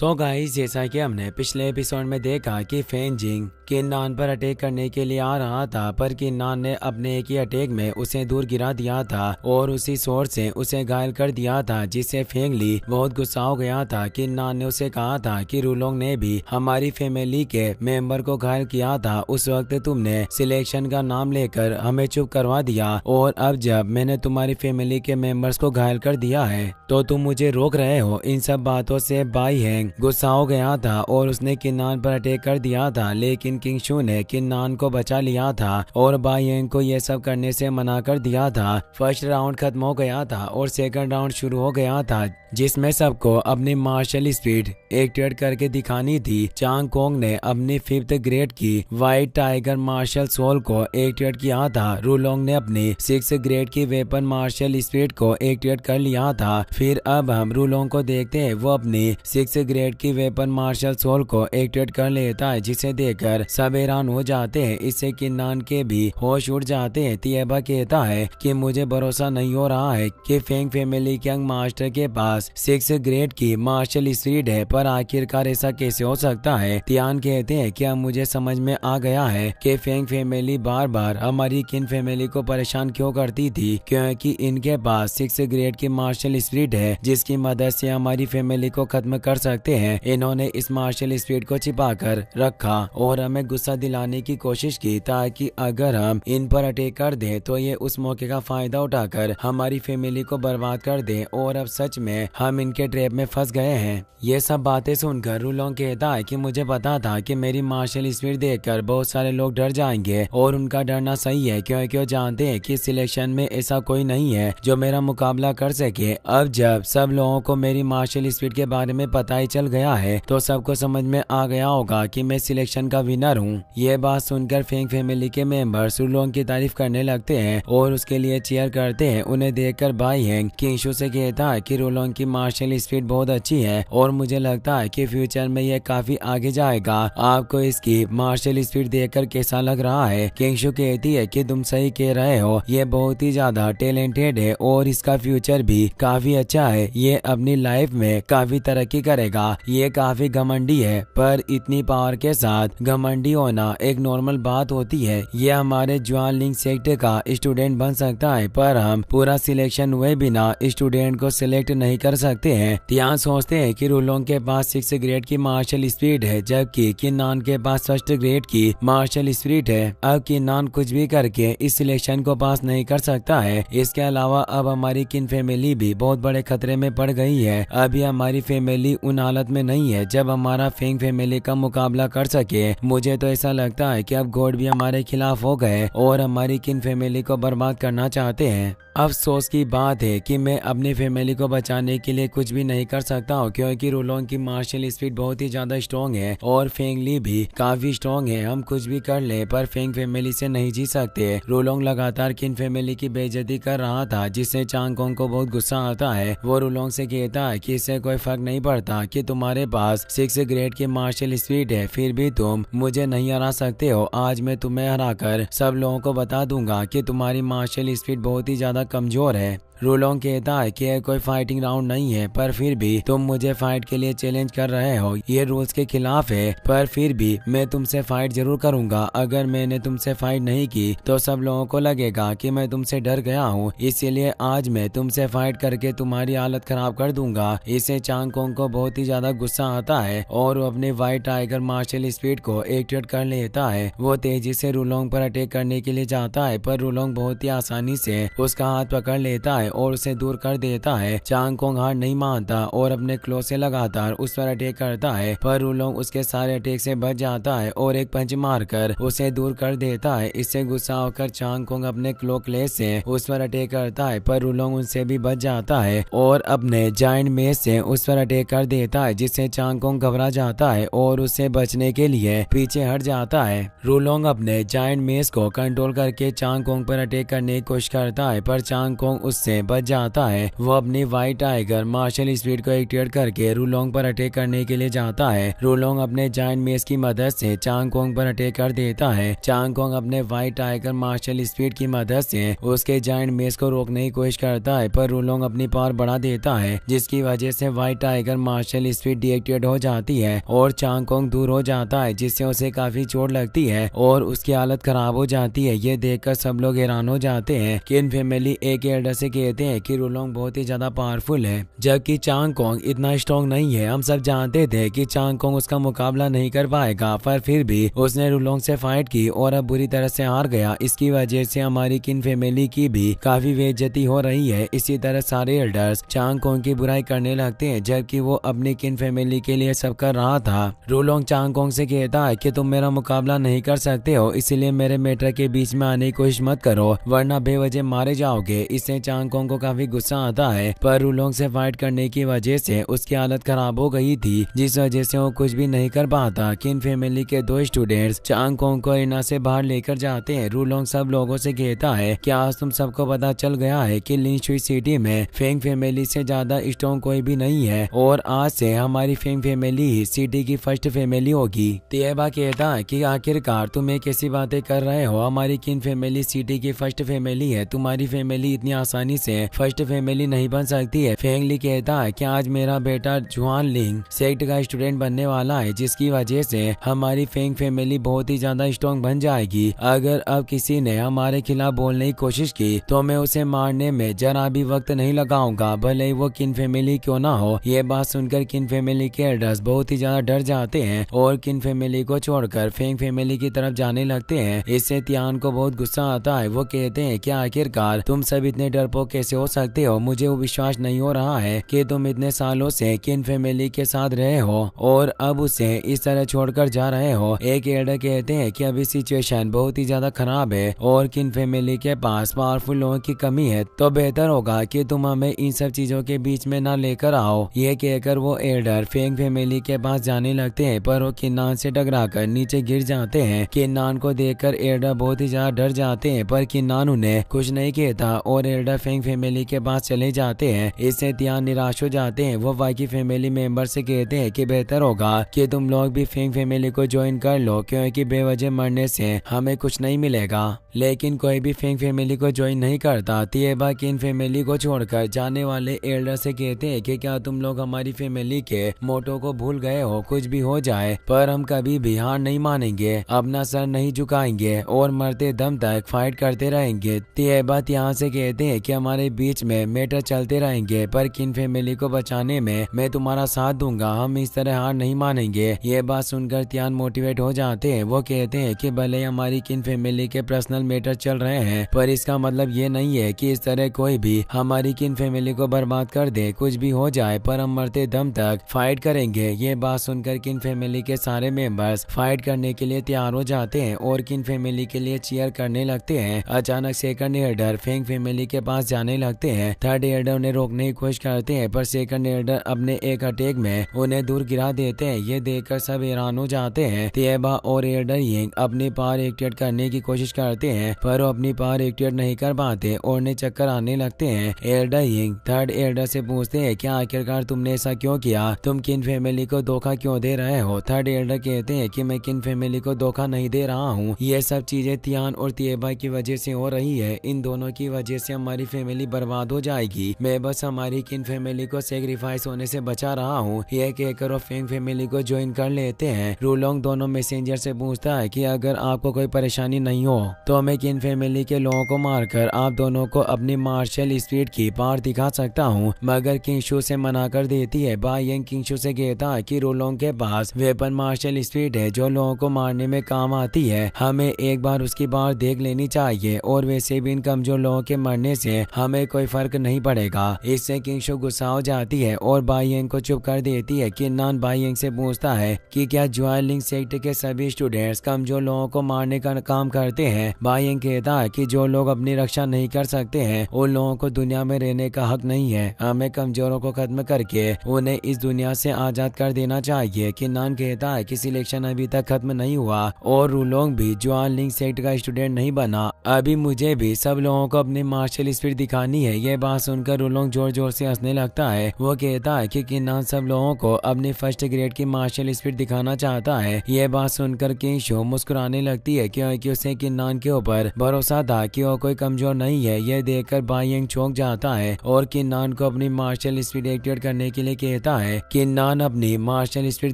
So guys, जैसा कि हमने पिछले एपिसोड में देखा कि फेंग जिंग किन्नान पर अटैक करने के लिए आ रहा था, पर किन्नान ने अपने एक ही अटैक में उसे दूर गिरा दिया था और उसी शॉट से उसे घायल कर दिया था, जिससे फेंग ली बहुत गुस्सा हो गया था। किन्नान ने उसे कहा था कि रूलोंग ने भी हमारी फैमिली के मेंबर को घायल किया था। उस वक्त तुमने सिलेक्शन का नाम लेकर हमें चुप करवा दिया और अब जब मैंने तुम्हारी फैमिली के मेंबर्स को घायल कर दिया है तो तुम मुझे रोक रहे हो। इन सब बातों से बाई हैंग गुस्सा हो गया था और उसने किन्नान पर अटैक कर दिया था, लेकिन किंग शू ने किन्नान को बचा लिया था और बाई हैंग को यह सब करने से मना कर दिया था। फर्स्ट राउंड खत्म हो गया था और सेकंड राउंड शुरू हो गया था, जिसमें सबको अपनी मार्शल स्पीड एक्टिवेट करके दिखानी थी। चांग कोंग ने अपनी 5th ग्रेड की व्हाइट टाइगर मार्शल सोल को एक्टिवेट किया था। रूलोंग ने अपनी 6th ग्रेड की वेपन मार्शल स्पीड को एक्टिवेट कर लिया था। फिर अब हम रूलोंग को देखते हैं, वो अपनी 6th ग्रेड की वेपन मार्शल सोल को एक्टिवेट कर लेता है, जिसे देखकर सब हैरान हो जाते हैं। इससे किन्नान के भी होश उड़ जाते हैं। तिएबा कहता है कि मुझे भरोसा नहीं हो रहा है कि फेंग फैमिली के यंग मास्टर के पास 6th ग्रेड की मार्शल स्पीड है, पर आखिरकार ऐसा कैसे हो सकता है। तियान कहते हैं कि अब मुझे समझ में आ गया है कि फेंग फैमिली बार बार हमारी किन फैमिली को परेशान क्यों करती थी, क्योंकि इनके पास 6th ग्रेड की मार्शल स्पीड है, जिसकी मदद से हमारी फैमिली को खत्म कर सकते हैं। इन्होंने इस मार्शल स्पीड को छिपा कर रखा और हमें गुस्सा दिलाने की कोशिश की, ताकि अगर हम इन पर अटैक कर दें तो ये उस मौके का फायदा उठाकर हमारी फैमिली को बर्बाद कर दें। और अब सच में हम इनके ट्रैप में फंस गए हैं। ये सब बातें सुनकर रूलोंग कहता है कि मुझे पता था कि मेरी मार्शल स्पीड देखकर बहुत सारे लोग डर जाएंगे और उनका डरना सही है, क्योंकि वो जानते हैं कि सिलेक्शन में ऐसा कोई नहीं है जो मेरा मुकाबला कर सके। अब जब सब लोगों को मेरी मार्शल स्पीड के बारे में पता ही चल गया है तो सबको समझ में आ गया होगा कि मैं सिलेक्शन का विनर हूँ। ये बात सुनकर फेंग फैमिली के मेंबर्स रूलोंग की तारीफ करने लगते हैं और उसके लिए चीयर करते हैं। उन्हें देखकर बाई हैंग किंग शू से कहता है कि रूलोंग की मार्शल स्पीड बहुत अच्छी है और मुझे लगता है कि फ्यूचर में यह काफी आगे जाएगा। आपको इसकी मार्शल स्पीड देखकर कैसा लग रहा है? किंग शू कहती है कि तुम सही कह रहे हो, ये बहुत ही ज्यादा टैलेंटेड है और इसका फ्यूचर भी काफी अच्छा है। ये अपनी लाइफ में काफी तरक्की करेगा। ये काफी घमंडी है, पर इतनी पावर के साथ घमंडी होना एक नॉर्मल बात होती है। ये हमारे ज्वान लिंग सेक्ट का स्टूडेंट बन सकता है, पर हम पूरा सिलेक्शन हुए बिना स्टूडेंट को सिलेक्ट नहीं कर सकते हैं। तियान सोचते हैं कि रूलोंग के पास 6th ग्रेड की मार्शल स्पीड है, जबकि किन्नान के पास 1st ग्रेड की मार्शल स्पीड है। अब किन्नान कुछ भी करके इस सिलेक्शन को पास नहीं कर सकता है। इसके अलावा अब हमारी किन फैमिली भी बहुत बड़े खतरे में पड़ गई है। अभी हमारी फैमिली उन हालत में नहीं है जब हमारा फेंग फैमिली का मुकाबला कर सके। मुझे तो ऐसा लगता है कि अब गॉड भी हमारे खिलाफ हो गए और हमारी किन फैमिली को बर्बाद करना चाहते हैं। अफसोस की बात है कि मैं अपनी फैमिली को बचाने के लिए कुछ भी नहीं कर सकता हूँ, क्योंकि रूलोंग की मार्शल स्पीड बहुत ही ज्यादा स्ट्रॉन्ग है और फेंग ली भी काफी स्ट्रॉन्ग है। हम कुछ भी कर ले पर फेंग फैमिली से नहीं जीत सकते। रूलोंग लगातार किन फैमिली की बेइज्जती कर रहा था, जिससे चांग कोंग को बहुत गुस्सा आता है। वो रूलोंग से कहता है कि इससे कोई फर्क नहीं पड़ता कि तुम्हारे पास 6th ग्रेड की मार्शल स्पीड है, फिर भी तुम मुझे नहीं हरा सकते हो। आज मैं तुम्हें हराकर सब लोगों को बता दूंगा कि तुम्हारी मार्शल स्पीड बहुत ही ज्यादा कमजोर है। रूलोंग कहता है कि यह कोई फाइटिंग राउंड नहीं है, पर फिर भी तुम मुझे फाइट के लिए चैलेंज कर रहे हो। ये रूल्स के खिलाफ है, पर फिर भी मैं तुमसे फाइट जरूर करूंगा। अगर मैंने तुमसे फाइट नहीं की तो सब लोगों को लगेगा कि मैं तुमसे डर गया हूँ, इसीलिए आज मैं तुमसे फाइट करके तुम्हारी हालत खराब कर दूंगा। इससे चांग कोंग को बहुत ही ज्यादा गुस्सा आता है और वो अपने व्हाइट टाइगर मार्शल स्पीड को एक्टिवेट कर लेता है। वो तेजी से रूलोंग पर अटैक करने के लिए जाता है, पर रूलोंग बहुत ही आसानी से उसका हाथ पकड़ लेता है और उसे दूर कर देता है। चांग कोंग हार नहीं मानता और अपने क्लो से लगातार उस पर अटैक करता है, पर रूलोंग उसके सारे अटैक से बच जाता है और एक पंच मारकर उसे दूर कर देता है। इससे गुस्सा होकर चांग कोंग अपने क्लो क्लेस से उस पर अटैक करता है, पर रूलोंग उनसे भी बच जाता है और अपने जायंट मेस से उस पर अटैक कर देता है, जिससे चांग कोंग घबरा जाता है और उससे बचने के लिए पीछे हट जाता है। रूलोंग अपने जायंट मेस को कंट्रोल करके चांग कोंग पर अटैक करने की कोशिश करता है, पर चांग कोंग उससे में बच जाता है। वो अपनी व्हाइट टाइगर मार्शल स्पीड को एक्टिवेट करके रूलोंग पर अटैक करने के लिए जाता है। रूलोंग अपने जायंट मेस की मदद से चांगकोंग पर अटैक कर देता है। चांगकोंग अपने व्हाइट टाइगर मार्शल स्पीड की मदद से उसके जायंट मेस को रोकने की कोशिश करता है, पर रूलोंग अपनी पावर बढ़ा देता है, जिसकी वजह से white tiger martial speed deactivate हो जाती है और चांगकोंग दूर हो जाता है, जिससे उसे काफी चोट लगती है और उसकी हालत खराब हो जाती है। ये देखकर सब लोग हैरान हो जाते हैं। किन फैमिली एक एल्डर से कहते हैं कि रूलोंग बहुत ही ज्यादा पावरफुल है, जबकि चांगकोंग इतना स्ट्रॉन्ग नहीं है। हम सब जानते थे कि चांगकोंग उसका मुकाबला नहीं कर पाएगा, पर फिर भी उसने रूलोंग से फाइट की और अब बुरी तरह से हार गया। इसकी वजह से हमारी किन फैमिली की भी काफी बेइज्जती हो रही है। इसी तरह सारे एल्डर्स चांगकोंग की बुराई करने लगते हैं, जबकि वो अपनी किन फैमिली के लिए सब कर रहा था। रूलोंग चांगकोंग से कहता है कि तुम मेरा मुकाबला नहीं कर सकते हो, इसलिए मेरे मेटर के बीच में आने की कोशिश मत करो, वरना बेवजह मारे जाओगे। इससे चांगकोंग को काफी गुस्सा आता है, पर रूलोंग से फाइट करने की वजह से उसकी हालत खराब हो गई थी, जिस वजह से वो कुछ भी नहीं कर पाता। किन फैमिली के दो स्टूडेंट्स चांगकोंग को इना से बाहर लेकर जाते हैं। रूलोंग सब लोगों से कहता है कि आज तुम सबको पता चल गया है कि लिंशुई सिटी में फेंग फैमिली से ज्यादा स्ट्रॉन्ग कोई भी नहीं है और आज से हमारी फेंग फैमिली ही सिटी की फर्स्ट फैमिली होगी। तिएबा कहता है कि आखिरकार तुम एक कैसी बातें कर रहे हो, हमारी किन फैमिली सिटी की फर्स्ट फैमिली है, तुम्हारी फैमिली इतनी आसानी से फर्स्ट फैमिली नहीं बन सकती है। फेंगली कहता है कि आज मेरा बेटा जुआन लिंग सेक्ट का स्टूडेंट बनने वाला है, जिसकी वजह से हमारी फेंग फैमिली बहुत ही ज्यादा स्ट्रॉन्ग बन जाएगी। अगर अब किसी ने हमारे खिलाफ बोलने की कोशिश की तो मैं उसे मारने में जरा भी वक्त नहीं लगाऊंगा, भले ही वो किन फैमिली क्यों ना हो। ये बात सुनकर किन फैमिली के एल्डर्स बहुत ही ज्यादा डर जाते हैं और किन फैमिली को छोड़कर फेंग फैमिली की तरफ जाने लगते हैं। इससे तियान को बहुत गुस्सा आता है। वो कहते हैं कि आखिरकार तुम सब इतने डरपोक कैसे हो सकते हो, मुझे वो विश्वास नहीं हो रहा है कि तुम इतने सालों से किन फैमिली के साथ रहे हो और अब उसे इस तरह छोड़कर जा रहे हो। एक एल्डर कहते हैं कि अभी सिचुएशन बहुत ही ज्यादा खराब है और किन फैमिली के पास पावरफुल लोगों की कमी है, तो बेहतर होगा कि तुम हमें इन सब चीजों के बीच में ना लेकर आओ। ये कहकर वो एल्डर फेंग फैमिली के पास जाने लगते हैं, पर वो किन्नान से टकराकर नीचे गिर जाते हैं। किन्नान को देखकर एल्डर बहुत ही ज्यादा डर जाते हैं, पर किन्नान उन्हें कुछ नहीं कहता और एल्डर फेंग फैमिली के पास चले जाते हैं। इससे तियान निराश हो जाते हैं। वो वाई की फैमिली मेंबर से कहते हैं कि बेहतर होगा कि तुम लोग भी फेंग फैमिली को ज्वाइन कर लो, क्योंकि बेवजह मरने से हमें कुछ नहीं मिलेगा। लेकिन कोई भी फेंग फैमिली को ज्वाइन नहीं करता। तिएबा किन फैमिली को छोड़कर जाने वाले एल्डर से कहते हैं कि क्या तुम लोग हमारी फैमिली के मोटो को भूल गए हो, कुछ भी हो जाए पर हम कभी भी हार नहीं मानेंगे, अपना सर नहीं झुकाएंगे और मरते दम तक फाइट करते रहेंगे। तिएबा यहाँ से कहते हैं कि हमारे बीच में मैटर चलते रहेंगे, पर किन फैमिली को बचाने में मैं तुम्हारा साथ दूंगा, हम इस तरह हार नहीं मानेंगे। ये बात सुनकर तियान मोटिवेट हो जाते हैं। वो कहते हैं कि भले हमारी किन फैमिली के पर्सनल मैटर चल रहे हैं, पर इसका मतलब ये नहीं है कि इस तरह कोई भी हमारी किन फैमिली को बर्बाद कर दे। कुछ भी हो जाए पर हम मरते दम तक फाइट करेंगे। ये बात सुनकर किन फैमिली के सारे मेंबर्स फाइट करने के लिए तैयार हो जाते हैं और किन फैमिली के लिए चीयर करने लगते हैं। अचानक सेकंड एल्डर फेंग फैमिली के पास जाने लगते हैं। थर्ड एल्डर उन्हें रोकने की कोशिश करते हैं, पर सेकंड एल्डर अपने एक अटैक में उन्हें दूर गिरा देते हैं। ये देखकर सब हैरान हो जाते हैं। तिएबा और एल्डर यिंग अपनी पावर एक्टिवेट करने की कोशिश करते हैं, पर वो अपनी पावर एक्टिवेट नहीं कर पाते और उन्हें चक्कर आने लगते हैं। एल्डर यिंग थर्ड एल्डर से पूछते हैं कि आखिरकार तुमने ऐसा क्यों किया, तुम किन फैमिली को धोखा क्यों दे रहे हो। थर्ड एल्डर कहते हैं कि मैं किन फैमिली को धोखा नहीं दे रहा हूँ, ये सब चीजें तियान और तिएबा की वजह से हो रही है। इन दोनों की वजह से हमारी फैमिली बर्बाद हो जाएगी। मैं बस हमारी किन फैमिली को सेक्रीफाइस होने से बचा रहा हूँ। यह कहकर वो फेंग फैमिली को ज्वाइन कर लेते हैं। रूलोंग दोनों मैसेंजर से पूछता है कि अगर आपको कोई परेशानी नहीं हो तो मैं किन फैमिली के लोगों को मारकर आप दोनों को अपनी मार्शल स्पीड की पावर दिखा सकता हूँ, मगर किंगशु से मना कर देती है। बाई यंग किंगशु से कहता है कि रूलोंग के पास वेपन मार्शल स्पीड है जो लोगों को मारने में काम आती है, हमें एक बार उसकी पावर देख लेनी चाहिए और वैसे भी इन कमजोर लोगों के मरने से हमें कोई फर्क नहीं पड़ेगा। इससे किंगशु गुस्सा हो जाती है और बाई यंग को चुप कर देती है। किन्नान बाई यंग से पूछता है कि क्या ज्वाइलिंग सेक्ट के सभी स्टूडेंट्स कमजोर लोगों को मारने का काम करते हैं। बाई यंग कहता है कि जो लोग अपनी रक्षा नहीं कर सकते हैं उन लोगों को दुनिया में रहने का हक नहीं है, हमें कमजोरों को खत्म करके उन्हें इस दुनिया से आजाद कर देना चाहिए। किन्नान कहता है कि सिलेक्शन अभी तक खत्म नहीं हुआ और रूलोंग भी ज्वाइलिंग सेक्ट का स्टूडेंट नहीं बना, अभी मुझे भी सब लोगों को अपनी मार्शल स्पीड दिखानी है। ये बात सुनकर रुलोंग जोर जोर से हंसने लगता है। वो कहता है कि किन्नान सब लोगों को अपनी फर्स्ट ग्रेड की मार्शल स्पीड दिखाना चाहता है। ये बात सुनकर किंग शो मुस्कुराने लगती है क्योंकि उसे किन्नान के ऊपर भरोसा था कि वो कोई कमजोर नहीं है। यह देखकर बायंग चौंक जाता है और किन्नान को अपनी मार्शल स्पीड एक्टिवेट करने के लिए कहता है। किन्नान अपनी मार्शल स्पीड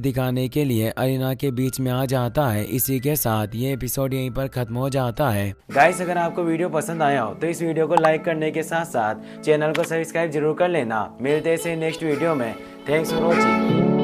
दिखाने के लिए अरीना के बीच में आ जाता है। इसी के साथ ये एपिसोड यहीं पर खत्म हो जाता है। गाइस, अगर आपको वीडियो पसंद आया हो तो इस वीडियो को लाइक करने के साथ साथ चैनल को सब्सक्राइब जरूर कर लेना। मिलते हैं नेक्स्ट वीडियो में। Thanks for watching.